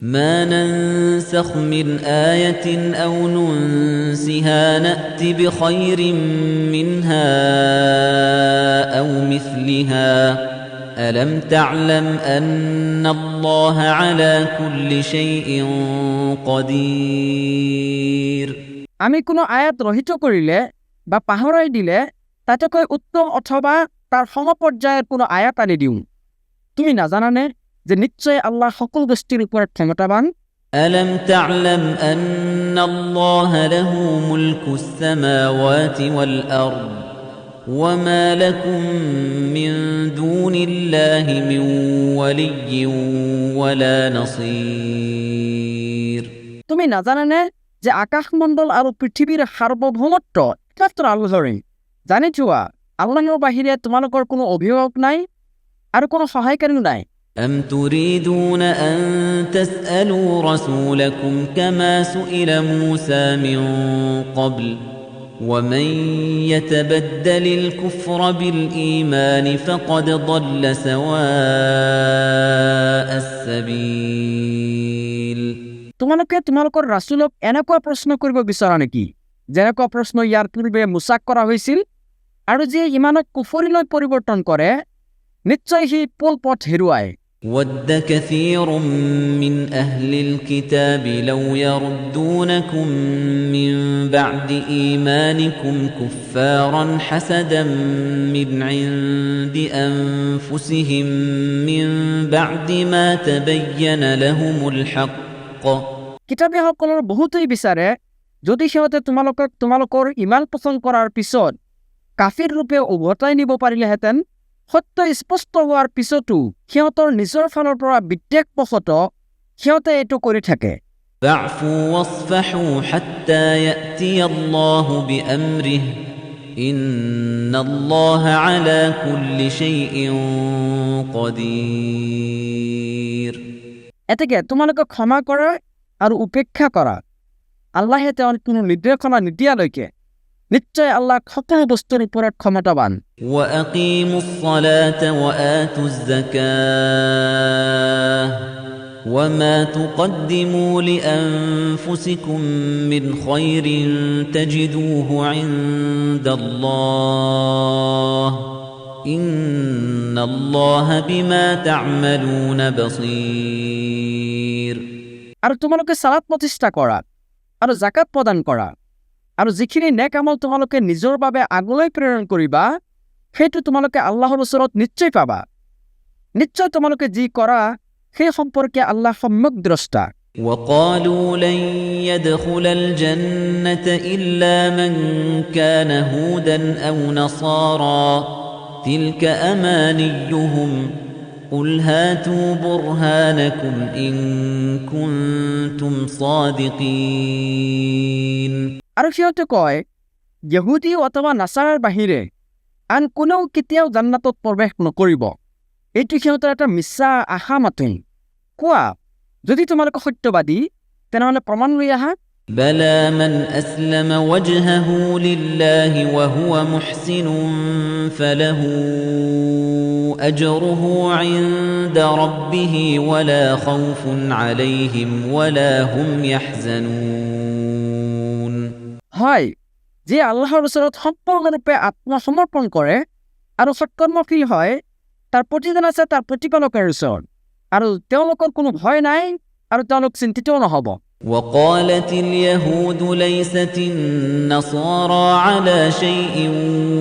ما ننسخ من آية أو ننسها نأت بخير منها أو مثلها ألم تعلم أن الله على كل شيء قدير আমি কোনো আয়াত রহিত কৰিলে বা পাহৰাই দিলে তাতকৈ উত্তম অথবা তাৰ সমপৰ্যায়ৰ কোনো আয়াত আনি দিওঁ তুমি নাজানানে যে নিশ্চয় আল্লাহ সকলো বস্তুৰ ওপৰত ক্ষমতাবান ألم تعلم أن الله له ملك السماوات والأرض وما لكم من دون الله من ولي ولا نصير তুমি নাজানানে যে আকাশমণ্ডল আৰু পৃথিৱীৰ সাৰ্বভৌমত্ব একমাত্ৰ আল্লাহৰে জানি যোৱা আল্লাহৰ বাহিৰে তোমালোকৰ কোনো অভিভাৱক নাই আৰু কোনো সহায়কাৰীও নাই أم تريدون أن تسألوا رسولكم كما سئل موسى من قبل ومن يتبدل الكفر بالإيمان فقد ضل سواء السبيل তোমালোকে তোমালোকৰ ৰাসূলক এনেকুৱা প্ৰশ্ন কৰিব বিচৰা নেকি যেনেকুৱা প্ৰশ্ন ইয়াৰ পূৰ্বে মুছাক কৰা হৈছিল আৰু যে ইমানক কুফৰিলৈ পৰিৱৰ্তন কৰে নিশ্চয় সি পথ হেৰুৱায় ود كثير من أهل الكتاب لو يردونكم من بعد إيمانكم كفارا حسدا من عند أنفسهم من بعد ما تبين لهم الحق কিতাপীসকলৰ বহুতেই বিচাৰে যদি সিহঁতে তোমালোকৰ ইমান পছন্দ কৰাৰ পিছত কাফিৰ ৰূপে উভতাই নিব পাৰিলেহেঁতেন সত্য স্পষ্ট হোৱাৰ পিছতো সিহঁতৰ নিজৰ ফালৰ পৰা বিদ্বেষবশত সিহঁতে এইটো কৰি থাকে فاعفوا واصفحوا حتى يأتي الله بأمره إن الله على كل شيء قدير এতেকে তোমালোকে ক্ষমা কৰা আৰু উপেক্ষা কৰা আল্লাহে তেওঁৰ কোনো নিৰ্দেশনা নিদিয়ালৈকে নিশ্চয় আল্লাহ সকলো বস্তুৰ ওপৰত ক্ষমতাবান وأقيموا الصلاة وآتوا الزكاة وما تقدموا لأنفسكم من خير تجدوه عند الله إن الله بما تعملون بصير আৰু তোমালোকে সালাত প্ৰতিষ্ঠা কৰা আৰু যাকাত প্ৰদান কৰা আৰু যিখিনি নেক আমল তোমালোকে নিজৰ বাবে আগলৈ প্ৰেৰণ কৰিবা সেইটো তোমালোকে আল্লাহৰ ওচৰত নিশ্চয় পাবা নিশ্চয় তোমালোকে যি কৰা সেই সম্পৰ্কে আল্লাহ সম্যক দ্ৰষ্টা وقالوا لن يدخل الجنة إلا من كان هودا أو نصارى تلك أمانيهم قل هاتوا برهانكم إن كنتم صادقين আৰু সিহঁতে কয় ইহুদী অথবা নাছাৰাৰ বাহিৰে আন কোনেও কেতিয়াও জান্নাতত প্ৰৱেশ নকৰিব এইটো সিহঁতৰ এটা মিছা আশা মাথোন কোৱা যদি তোমালোকে সত্যবাদী তেনেহ'লে প্ৰমাণ লৈ আহা بلى من أسلم وجهه لله وهو محسن فله أجره عند ربه ولا خوف عليهم ولا هم يحزنون হয় যে আল্লাহৰ ওচৰত সম্পূৰ্ণৰূপে আত্মসমৰ্পণ কৰে আৰু সৎকৰ্মশীল হয় তাৰ প্ৰতিদান আছে তাৰ প্ৰতিপালকৰ ওচৰত আৰু তেওঁলোকৰ কোনো ভয় নাই আৰু তেওঁলোক চিন্তিতও নহ'ব وقالت اليهود ليست النصارى على شيء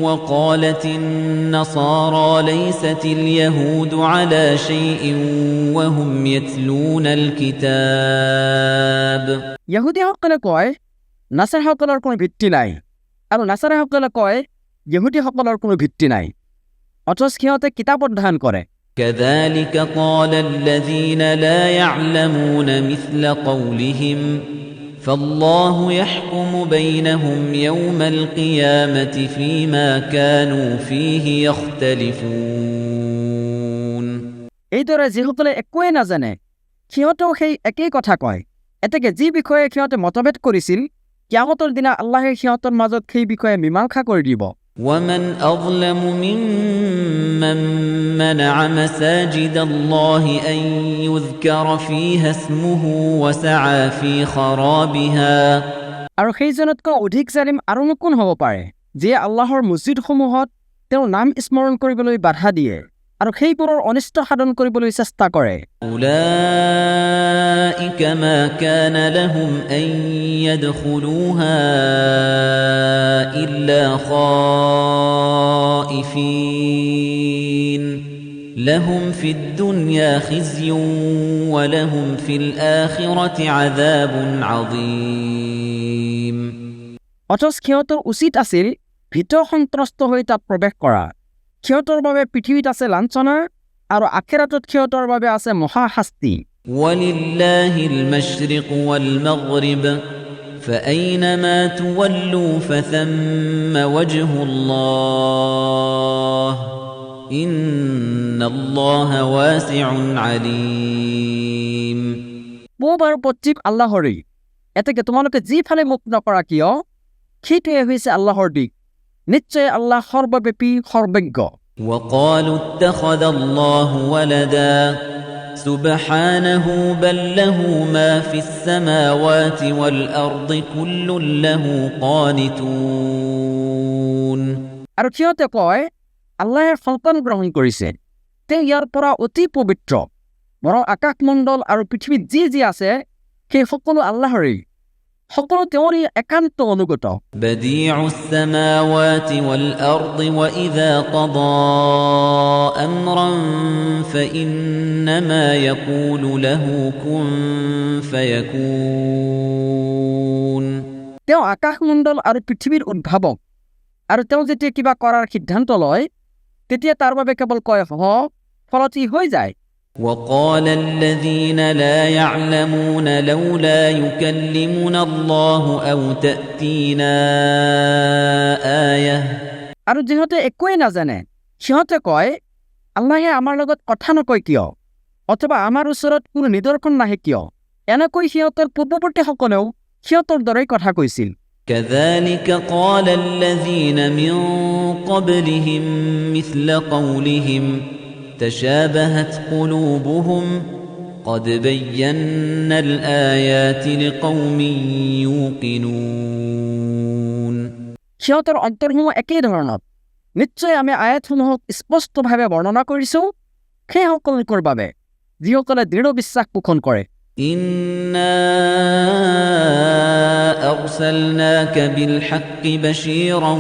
وقالت النصارى ليست اليهود على شيء وهم يتلون الكتاب ইহুদীসকলে কয় নাছাৰাসকলৰ কোনো ভিত্তি নাই আৰু নাছাৰাসকলে কয় ইহুদীসকলৰ কোনো ভিত্তি নাই অথচ সিহঁতে কিতাপ অধ্যয়ন কৰে كذلك قال الذين لا يعلمون مثل قولهم فالله يحكم بينهم يوم القيامة فيما كانوا فيه يختلفون এইদৰে যিসকলে একোৱে নাজানে সিহঁতেও সেই একেই কথা কয় এতেকে যি বিষয়ে সিহঁতে মতভেদ কৰিছিল কিয়ামতৰ দিনা আল্লাহে সিহঁতৰ মাজত সেই বিষয়ে মীমাংসা কৰি দিব ومن أظلم ممن منع مساجد الله أن يذكر فيها اسمه وسعى في خرابها আৰু সেইজনতকৈ অধিক জালিম আৰুনো কোন হ'ব পাৰে যিয়ে আল্লাহৰ মছজিদসমূহত তেওঁৰ নাম স্মৰণ কৰিবলৈ বাধা দিয়ে আৰু সেইবোৰৰ অনিষ্ট সাধন কৰিবলৈ চেষ্টা কৰে أولئك ما كان لهم أن يدخلوها إلا خائفين لهم في الدنيا خزي ولهم في الآخرة عذاب عظيم অথচ সিহঁতৰ উচিত আছিল ভিতৰ সন্ত্ৰস্ত হৈ তাত প্ৰৱেশ কৰা সিহঁতৰ বাবে পৃথিৱীত আছে লাঞ্ছনা আৰু আখিৰাতত সিহঁতৰ বাবে আছে মহা শাস্তি ولله المشرق والمغرب فأينما تولوا فثم وجه الله إن الله واسع عليم পূব আৰু পশ্চিম আল্লাহৰেই এতেকে তোমালোকে যিফালে মুখ নকৰা কিয় সেইটোৱে হৈছে আল্লাহৰ দিক নিশ্চয় আল্লাহ সৰ্বব্যাপী সৰ্বজ্ঞ وقالوا اتخذ الله ولدا سبحانه بل له ما في السماوات والأرض كل له قانتون আৰু সিহঁতে কয় আল্লাহে সন্তান গ্ৰহণ কৰিছে তেওঁ ইয়াৰ পৰা অতি পবিত্ৰ বৰং আকাশমণ্ডল আৰু পৃথিৱীত যি আছে সেই সকলো আল্লাহৰেই সকলো তেওঁৰেই একান্ত অনুগত بديع السماوات والأرض وإذا قضى أمرا فإنما يقول له كن فيكون তেওঁ আকাশমণ্ডল আৰু পৃথিৱীৰ উদ্ভাৱক আৰু তেওঁ যেতিয়া কিবা কৰাৰ সিদ্ধান্ত লয় তেতিয়া তাৰ বাবে কেৱল কয় হ ফলত ই হৈ যায় وقال الذين لا يعلمون لولا يكلمنا الله أو تأتينا آية আৰু যিহঁতে একোৱেই নাজানে সিহঁতে কয় আল্লাহে আমাৰ লগত কথা নকয় কিয় অথবা আমাৰ ওচৰত কোনো নিদৰ্শন নাহে কিয় এনেকৈ সিহঁতৰ পূৰ্বৱৰ্তীসকলেও সিহঁতৰ দৰেই কথা কৈছিল كذلك قال الذين من قبلهم مثل قولهم تشابهت قلوبهم قد بينا الآيات لقوم يوقنون সিহঁতৰ অন্তৰসমূহ একেই ধৰণৰ নিশ্চয় আমি আয়াতসমূহক স্পষ্টভাৱে বৰ্ণনা কৰিছো সেইসকল লোকৰ বাবে যিসকলে দৃঢ় বিশ্বাস পোষণ কৰে إنا أرسلناك بالحق بشيرا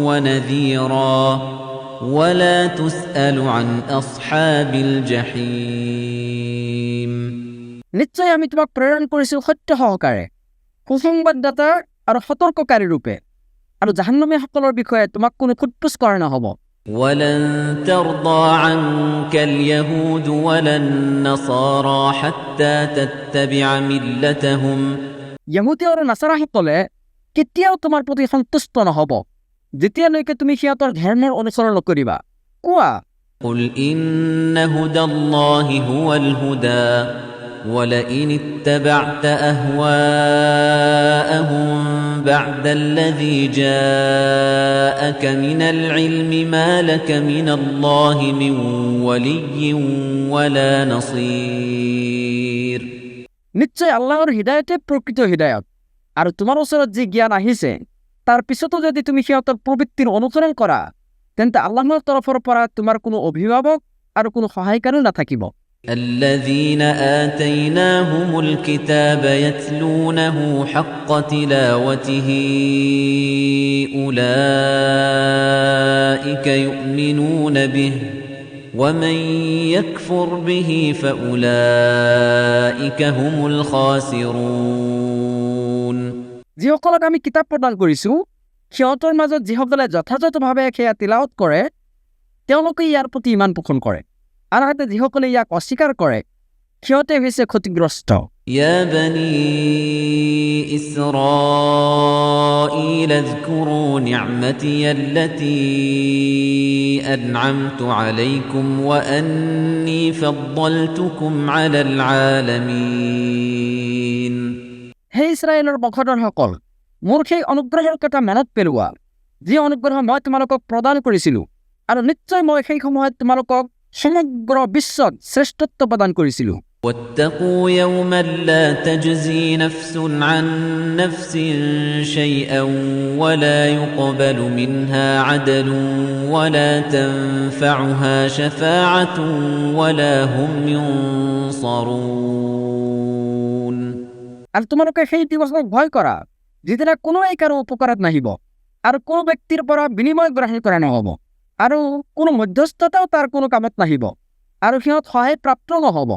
ونذيرا ولا تسأل عن أصحاب الجحيم নিশ্চয় আমি তোমাক প্ৰেৰণ কৰিছো সত্য সহকাৰে সুসংবাদদাতা আৰু সতৰ্ককাৰী ৰূপে আৰু জাহান্নামীসকলৰ বিষয়ে তোমাক কোনো ফুটফুচ কৰা নহ'ব ولن ترضى عنك اليهود ولا النصارى حتى تتبع ملتهم ইহুদী আৰু নাছাৰাসকলে কেতিয়াও তোমাৰ প্ৰতি সন্তুষ্ট নহ'ব যেতিয়ালৈকে তুমি সিহঁতৰ ধৰ্মৰ অনুসৰণ নকৰিবা কোৱা قل إن هدى الله هو الهدى ولئن اتبعت أهواءهم بعد الذي جاءك من العلم ما لك من الله من ولي ولا نصير নিশ্চয় আল্লাহৰ হৃদায়তে প্ৰকৃত হৃদায়ত আৰু তোমাৰ ওচৰত যি জ্ঞান আহিছে তাৰ পিছতো যদি তুমি সিহঁতৰ প্ৰবৃত্তিৰ অনুসৰণ কৰা তেন্তে আল্লাহৰ তৰফৰ পৰা তোমাৰ কোনো অভিভাৱক আৰু কোনো সহায়কাৰী নাথাকিব الذين آتيناهم الكتاب يتلونه حق تلاوته أولئك يؤمنون به ومن يكفر به فأولئك هم الخاسرون যিসকলক আমি কিতাপ প্ৰদান কৰিছো সিহঁতৰ মাজত যিসকলে যথাযথভাৱে সেয়া তিলাৱত কৰে তেওঁলোকে ইয়াৰ প্ৰতি ইমান পোষণ কৰে আনহাতে যিসকলে ইয়াক অস্বীকাৰ কৰে সিহঁতে হৈছে ক্ষতিগ্ৰস্ত يا بني إسرائيل اذكروا نعمتي التي أنعمت عليكم وأني فضلتكم على العالمين হে ইছৰাইলৰ বংশধৰসকল মোৰ সেই অনুগ্ৰহৰ কথা মনত পেলোৱা যি অনুগ্ৰহ মই তোমালোকক প্ৰদান কৰিছিলোঁ আৰু নিশ্চয় মই সেই সময়ত তোমালোকক সমগ্ৰ বিশ্বত শ্ৰেষ্ঠত্ব প্ৰদান কৰিছিলোঁ واتقوا يوما لا تجزي نفس عن نفس شيئا ولا يقبل منها عدل ولا تنفعها شفاعة ولا هم ينصرون আৰু তোমালোকে সেই দিৱসক ভয় কৰা যিদিনা কোনোৱে কাৰো উপকাৰত নাহিব আৰু কোনো ব্যক্তিৰ পৰা বিনিময় গ্ৰহণ কৰা নহ'ব আৰু কোনো মধ্যস্থতাও তাৰ কোনো কামত নাহিব আৰু সিহঁত সহায় প্ৰাপ্ত নহ'ব